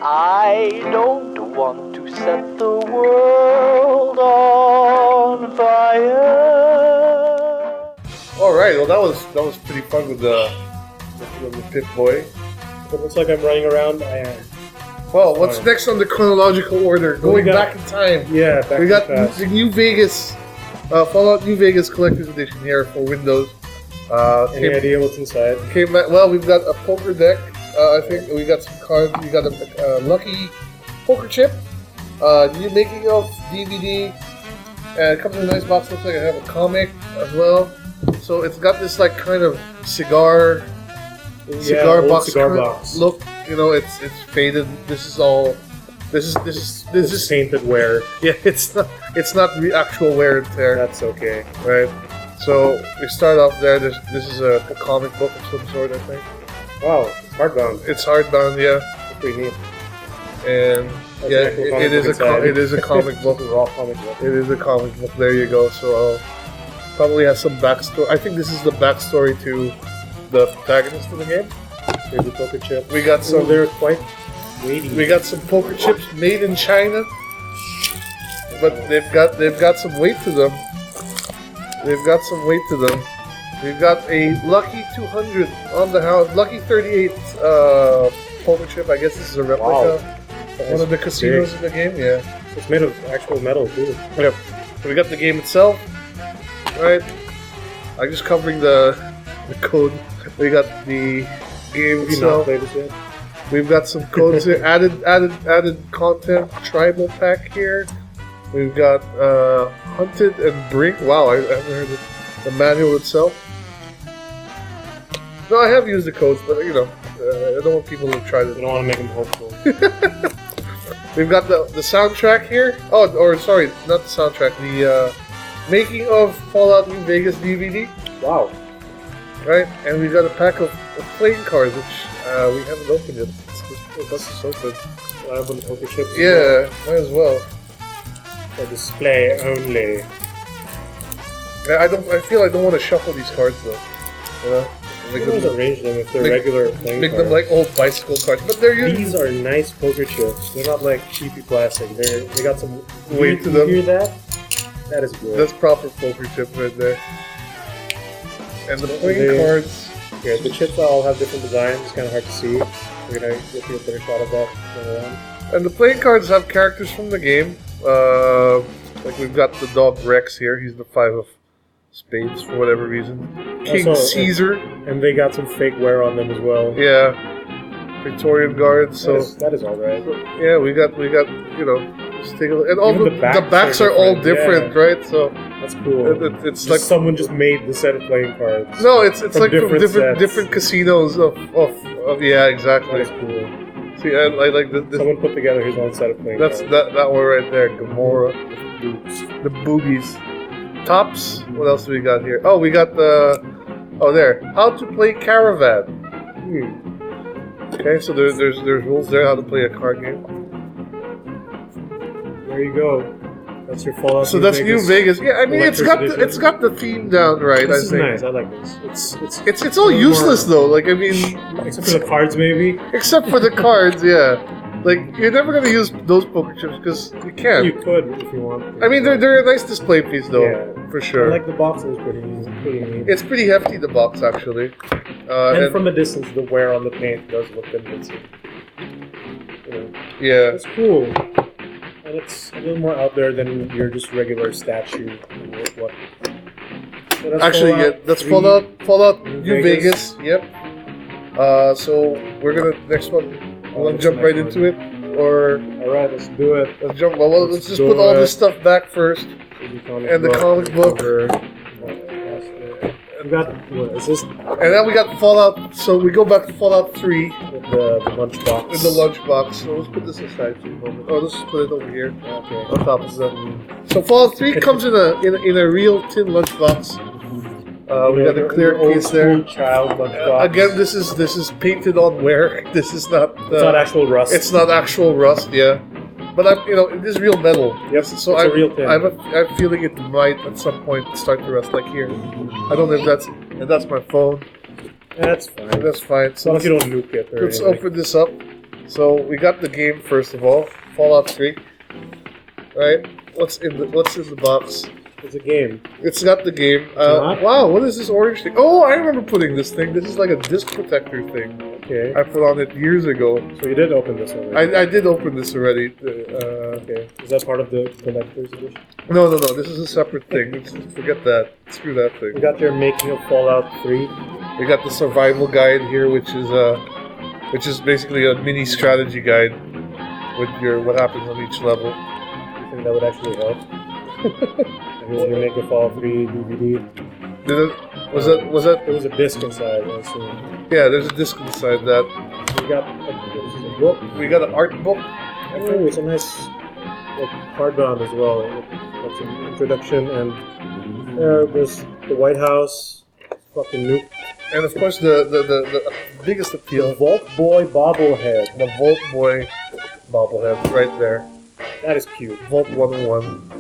I don't want to set the world on fire. All right. Well, that was pretty fun with the Pip-Boy. It looks like I'm running around. I am. Well, what's next on the chronological order? Going back in time. Yeah, we got the New Vegas, Fallout New Vegas Collector's Edition here for Windows. Any idea what's inside? Well, we've got a poker deck. I think we got some cards. We got a lucky poker chip. New making of DVD. And it comes in a nice box. Looks like I have a comic as well. So it's got this like kind of cigar box look. You know, it's faded. This is painted wear. Yeah, it's not the actual wear and tear. That's okay, right? So we start off there. This is a comic book of some sort, I think. Wow, it's hardbound. It's hardbound, yeah. That's pretty neat. And that's it is a comic book. It's a raw comic book. It is a comic book. There you go. So probably has some backstory. I think this is the backstory to the protagonist of the game. Here's a poker chip. We got some. They're quite weighty. We got some poker chips made in China, but they've got some weight to them. We've got a lucky 200 on the house, lucky 38 poker chip. I guess this is a replica of one of the casinos in the game. Yeah, it's made of actual metal too. Yep. So we got the game itself, right? I'm just covering the code. We got the game itself. We've got some codes here. Added content. Tribal pack here. We've got Hunted and Brink. Wow, I haven't heard the manual itself. No, I have used the codes, but I don't want people to try this. You don't want to make them hopeful. We've got the soundtrack here. Oh, or sorry, not the soundtrack. The making of Fallout New Vegas DVD. Wow. Right, and we've got a pack of playing cards, which we haven't opened yet. Let's just open. I open the poker chips. Yeah, might as well. For display only. I feel I don't want to shuffle these cards though. You know, you can arrange them if they're regular playing make cards. them like old bicycle cards, but they're these are nice poker chips. They're not like cheapy plastic. They got some weight to them. You hear that? That is good. That's proper poker chip right there. And the playing cards. Yeah, the chips all have different designs. It's kind of hard to see. We're gonna get you a better shot of that going around. And the playing cards have characters from the game. Like we've got the dog Rex here. He's the 5 of spades for whatever reason. King also, Caesar. And they got some fake wear on them as well. Yeah. Victorian guards. So that is all right. So, yeah, we got just take a look. And all the backs are all different, right? So that's cool. It's like someone just made the set of playing cards. No, it's like from different different casinos of yeah, exactly. That's cool. See, I like this. Someone put together his own set of playing cards. That one right there, Gamora. The boobies. Tops. What else do we got here? Oh, we got the. Oh, there. How to play Caravan. Okay, so there's rules there how to play a card game. There you go. That's your Fallout. So that's New Vegas. Yeah, I mean it's got the theme down right. This is think. nice. I like this. It's all useless though. Like I mean, except for the cards, maybe. Except for the cards, yeah. Like you're never gonna use those poker chips because you can't. You could if you want. I mean, they're a nice display piece though, for sure. I like the box. It's pretty neat. It's pretty hefty, the box actually. And from a distance, the wear on the paint does look convincing. Yeah. It's cool. And it's a little more out there than your just regular statue. So actually, that's Fallout New Vegas. Yep. So we're gonna next one. Want to jump right into it, or all right, let's do it. Let's jump. Well, let's just put all this stuff back first, and the comic book. We got what is this? And then we got Fallout. So we go back to Fallout 3 with the lunchbox. With the lunchbox. So let's put this aside for a moment. Oh, let's just put it over here. Okay. On top of that. So Fallout 3 comes in a real tin lunchbox. We got a clear case there. Child lunchbox. Again, this is painted on wear. This is not. It's not actual rust. It's not actual rust. Yeah. But it is real metal. Yep, so it's a real tin. I'm feeling it might at some point start to rust, like here. I don't know if that's my phone. That's fine. That's fine. As long as you don't nuke it. Or Let's anything. open this up. So we got the game first of all, Fallout 3. Right? What's in the box? It's a game. It's got the game. not? Wow, what is this orange thing? Oh, I remember putting this thing. This is like a disc protector thing. Okay. I put on it years ago. So you did open this already. I did open this already. Okay. Is that part of the collector's edition? No. This is a separate thing. Forget that. Screw that We thing. got their making of Fallout 3. We got the survival guide here, which is basically a mini strategy guide with your what happens on each level. I think that would actually help. Here's your make of Fallout 3 DVD. Was that? There was a disc inside, I assume. Yeah, there's a disc inside that. We got a book. We got an art book. Oh, it's a nice hardbound as well. It's an introduction, and there's the White House, fucking nuke. And of course, the biggest The appeal, Vault Boy bobblehead. the Vault Boy bobblehead right there. That is cute. Vault 101.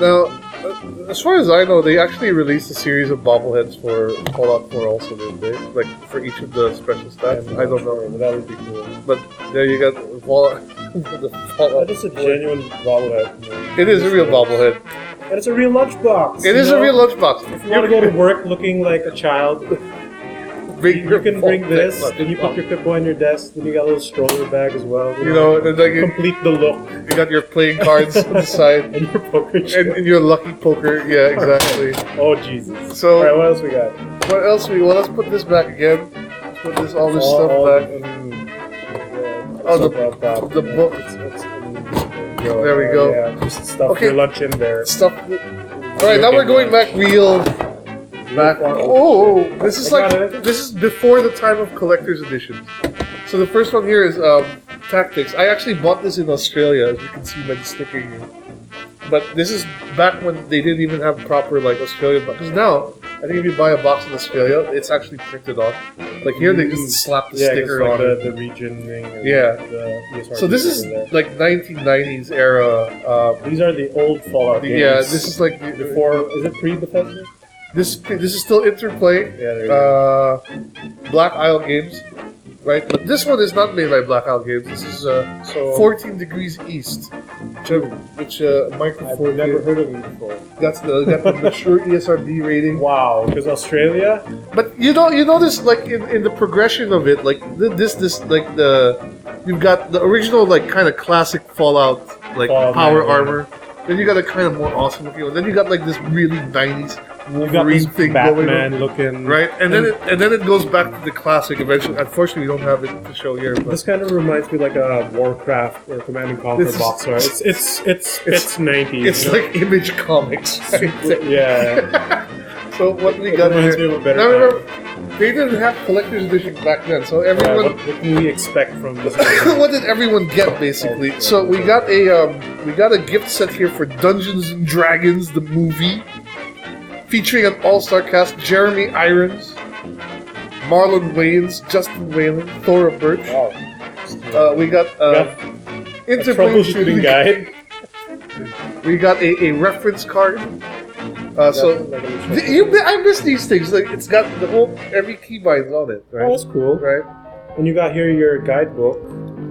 Now, as far as I know, they actually released a series of bobbleheads for Fallout 4 also, didn't they? Like, for each of the special stats? I don't know. But that would be cool. But there you got the Fallout. That is a genuine bobblehead. It is a real bobblehead. And it's a real lunchbox. It is a real lunchbox. If you want to go to work looking like a child, you can bring this, and you put your Pip-Boy on your desk, then you got a little stroller bag as well. You know, and like complete the look. you got your playing cards on the side. And your poker chip. And your lucky poker, yeah, exactly. Oh, Jesus. So- Alright, what else we got? What else let's put this back again. Put all this stuff back. Oh, the book. There we go. Yeah, just stuff Okay. your lunch in there. Stuff. Alright, now we're going back back. Oh, this is before the time of collector's editions. So the first one here is Tactics. I actually bought this in Australia, as you can see by the sticker here. But this is back when they didn't even have proper like Australian boxes. Because now, I think if you buy a box in Australia, it's actually printed on. Like here, they just slap the sticker on it. The region-ing. And Yeah. The ESRB So this is in there. like 1990s era. These are the old Fallout games. Yeah, this is like before. Is it pre-Bethesda? This is still Interplay. Yeah, there you go. Black Isle Games, right? But this one is not made by Black Isle Games. This is So 14 Degrees East, which microphone. I've never heard of them before. Got the mature ESRB rating. Wow, because Australia. But you notice like in the progression of it, like this like you've got the original like kind of classic Fallout like power armor. Then you got a kind of more awesome looking one. Then you got like this really 90s You got this Wolverine thing going on. Batman looking. Right, and then it goes back to the classic eventually. Unfortunately, we don't have it to show here. But This kind of reminds me like a Warcraft or Command and Conquer This is- box art. It's 90s. it's you know? like Image Comics. Yeah. So what we It got reminds here? me of a better Now time. remember, they didn't have collector's editions back then, so Yeah, everyone. what can we expect from this? What did everyone get basically? So we got a gift set here for Dungeons and Dragons the movie, featuring an all-star cast: Jeremy Irons, Marlon Wayans, Justin Whalen, Thora Birch. Wow. We got A Interplay troubleshooting guide. We got a reference card. I miss these things. Like it's got the whole every keybind's on it, right? Oh, that's cool. Right. And you got here your guidebook,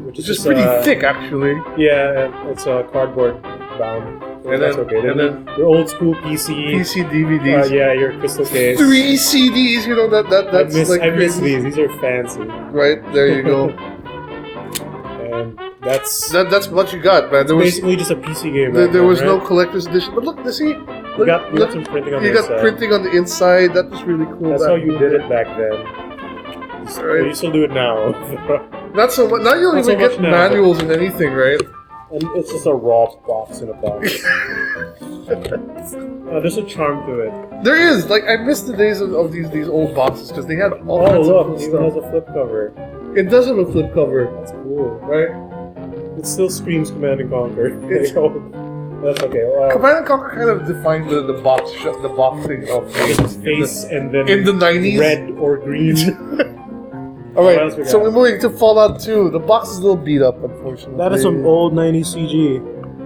which It's is just pretty thick, actually. Yeah, and it's cardboard bound. So And that's then- okay. and Then your old school PC. PC DVDs. Yeah, your crystal case. 3 CDs. You know that's I miss crazy. these. These are fancy. Right there, you go. And that's That's what you got, man. There was basically just a PC game. there was right? no collector's edition. But look, see, You got some printing on the you got inside. printing on the inside. That was really cool. That's back how you in did the it back then. Right. You still do it now. Not so much. Now you don't Not so even get much now, manuals and anything, right? And it's just a raw box in a box. There's a charm to it. There is. Like I miss the days of these old boxes because they had all Oh, kinds look, of it cool even has stuff. a flip cover. It does have a flip cover, That's cool. right? It still screams Command and Conquer. It's- That's okay. Well, Command and Conquer kind of defined the box thing of just face and then in the 90s. red or green. All What else we right, so got? we're moving to Fallout 2. The box is a little beat up, unfortunately. That is some old 90s CG.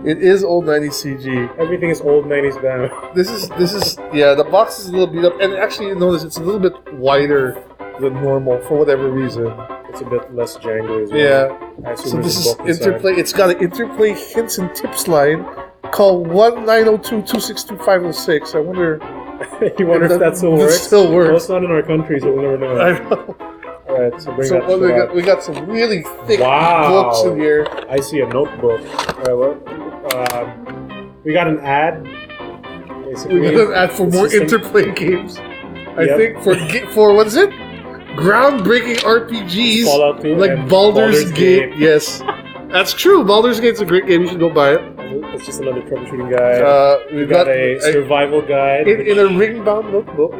It is old 90s CG. Everything is old 90s bound. This is yeah. The box is a little beat up, and actually, you notice it's a little bit wider than normal for whatever reason. It's a bit less jangly as well. Yeah. I assume So there's this a is book inside. Interplay. It's got an Interplay hints and tips line called 1902-262-506. I wonder. You wonder if that still works? Still works. Well, it's not in our country, so we'll never know. I know. Alright, so bring So that what shit we got some really thick Wow. books in here. I see a notebook. We got an ad. Basically, We got an ad for the more system- Interplay games. I Yep. think for what is it? Groundbreaking RPGs Fallout 2 like and Baldur's Gate. Gate. Yes, that's true. Baldur's Gate's a great game. You should go buy it. It's just another troubleshooting guide. We We got a survival guide. in a ring-bound notebook.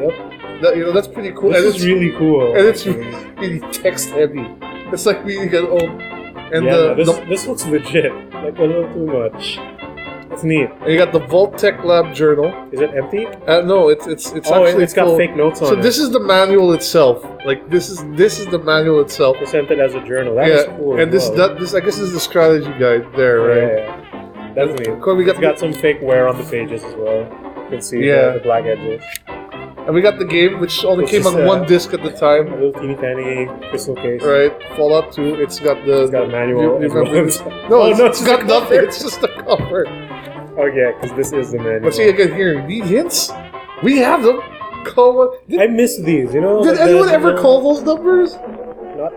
Yep. That's pretty cool. This and is it's really cool. and it's actually. really text heavy. It's like we got and yeah, the this looks legit. Like a little too much. It's neat. and you got the Vault Tech Lab journal. Is it empty? No, it's actually it's got full. fake notes on So it. this is the manual itself. Like this is the manual itself. presented as a journal. That is cool. and as well. this I guess is the strategy guide there, right? Yeah. That's neat. Of course, we It's got some fake wear on the pages as well. You can see Yeah. the black edges. and we got the game, which only Which came is, on one disc at the A time, little teeny tiny crystal case. right? Fallout 2. It's got the. It's got a manual. You as well. remember this? Oh, No, it's got nothing. It's just a cover. Oh yeah, because this is the manual. But see again here, need hints? We have them. I miss these. You know. Did like anyone the- ever call those numbers? Not,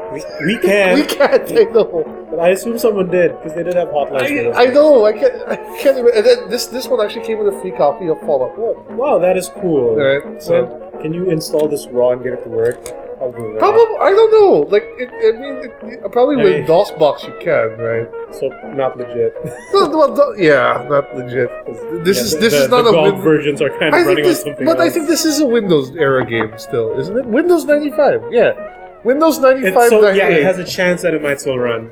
we can. We can't. I know. But I assume someone did because they did have hotlines. for this. I know. I can't even. And then this one actually came with a free copy of Fallout 1. Wow, that is cool. Right. So Can you install this raw and get it to work? Probably not. probably I don't know. Like probably I with mean- DOSBox you can, right? So not legit. Yeah, not legit. This is not the a gold Win- versions are kind I of think running this, on something but else. I think this is a Windows era game still, isn't it? Windows 95, yeah. Windows 95, It's so, 98. yeah, it has a chance that it might still run.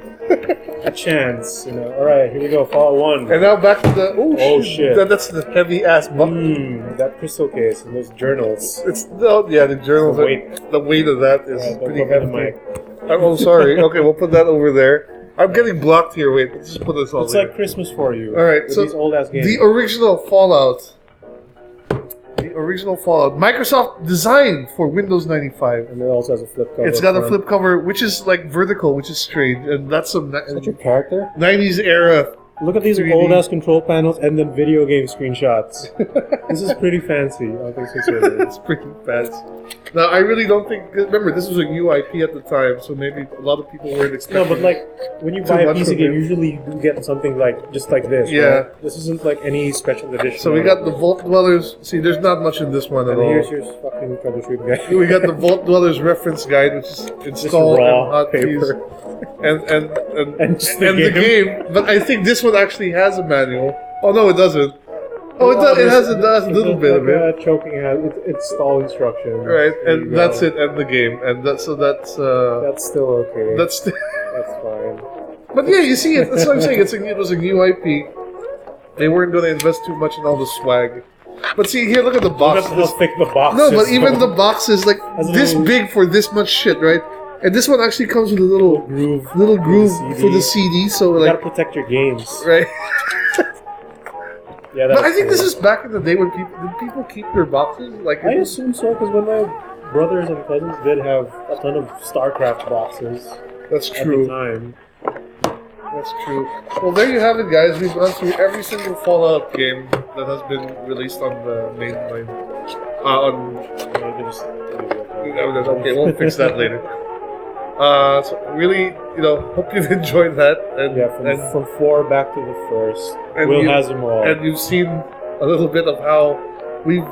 A chance, you know. All right, here we go. Fallout 1. And now back to the Oh, shit. That's the heavy ass button. That crystal case and those journals. It's the journals. The weight. The weight of that is Don't pretty go for the heavy. mic. Oh, sorry. Okay, we'll put that over there. I'm getting blocked here. Wait, let's just put this on. It's like Christmas for you. All right, with so these old ass games. the original Fallout. Microsoft designed for Windows 95. And it also has a flip cover. It's got a front. flip cover, which is like vertical, which is strange, and that's some Is that your character? 90s era. Look at these 3D. old ass control panels and then video game screenshots. This is pretty fancy. I think so. It's pretty fancy. Now, I really don't think. Remember, this was a UIP at the time, so maybe a lot of people weren't expecting. No, but like when you Too buy a much PC from game, it. usually you do get something like just like this. Yeah. Right? This isn't like any special edition. So we got the Vault Dwellers. See, there's not much in this one at And all. here's your fucking troubleshooting guide. We got the Vault Dwellers reference guide, which is installed raw and hotkeys. paper. And just the the game. But I think this one actually has a manual. Oh no, it doesn't. Oh, it does. It has a little bit of it. Choking has it's stall instructions. Right, There and you that's go. it, and the game, and that's That's still okay. that's. That's fine. But yeah, you see, that's what I'm saying. It was a new IP. They weren't going to invest too much in all the swag. But see here, look at the Look box. at how thick the box No, is. but even the box is like Has a this little- big for this much shit, right? And this one actually comes with a little groove. groove CD. for the CD, so You like gotta protect your games. right. Yeah, But that's I think cool. this is back in the day when people keep their boxes like. I assume so because when my brothers and cousins did have a ton of StarCraft boxes That's at the true. time. That's true. Well, there you have it, guys. We've gone through every single Fallout game that has been released on the mainline. Okay, we'll fix that later. So really, hope you've enjoyed that, and Yeah, from 4 back to the first. And Will you- has them all. and you've seen a little bit of how we've,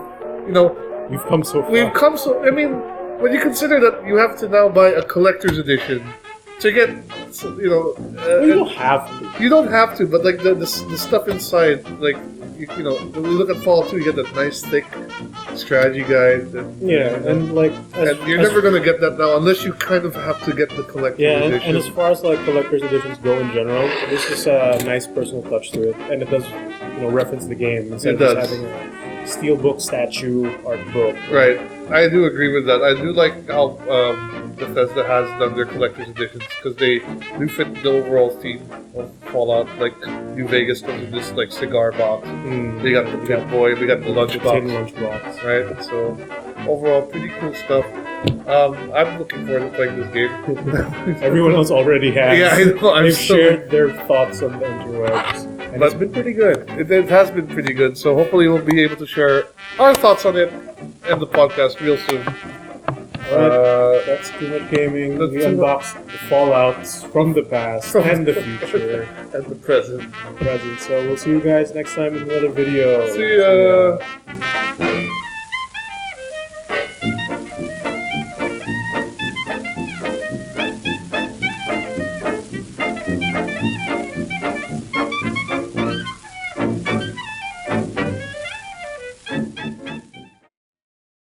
We've come so far. we've come so. I mean, when you consider that you have to now buy a collector's edition to get, you don't have to. you don't have to, but like the stuff inside, like when you look at Fallout 2, you get that nice thick strategy guide. Yeah, and like... And you're never gonna get that now unless you kind of have to get the collector's Yeah, edition. and as far as like collector's editions go in general, this is a nice personal touch to it, and it does, reference the game instead It of does. just having a steelbook statue art book. Right, I do agree with that. I do like how Bethesda has done their collector's editions because they do fit the overall theme of Fallout. Like New Vegas comes in this like cigar box. They got the Pip-Boy, we got the Tin lunchbox, lunchbox. right? So overall, pretty cool stuff. I'm looking forward to playing this game. Everyone else already has. Yeah, I know. They've shared their thoughts on the interwebs. And it's been pretty good. It has been pretty good, so hopefully we'll be able to share our thoughts on it in the podcast real soon. Alright, that's Too Much Gaming. We unboxed the fallouts from the past and the future. And the present. So we'll see you guys next time in another video. See ya!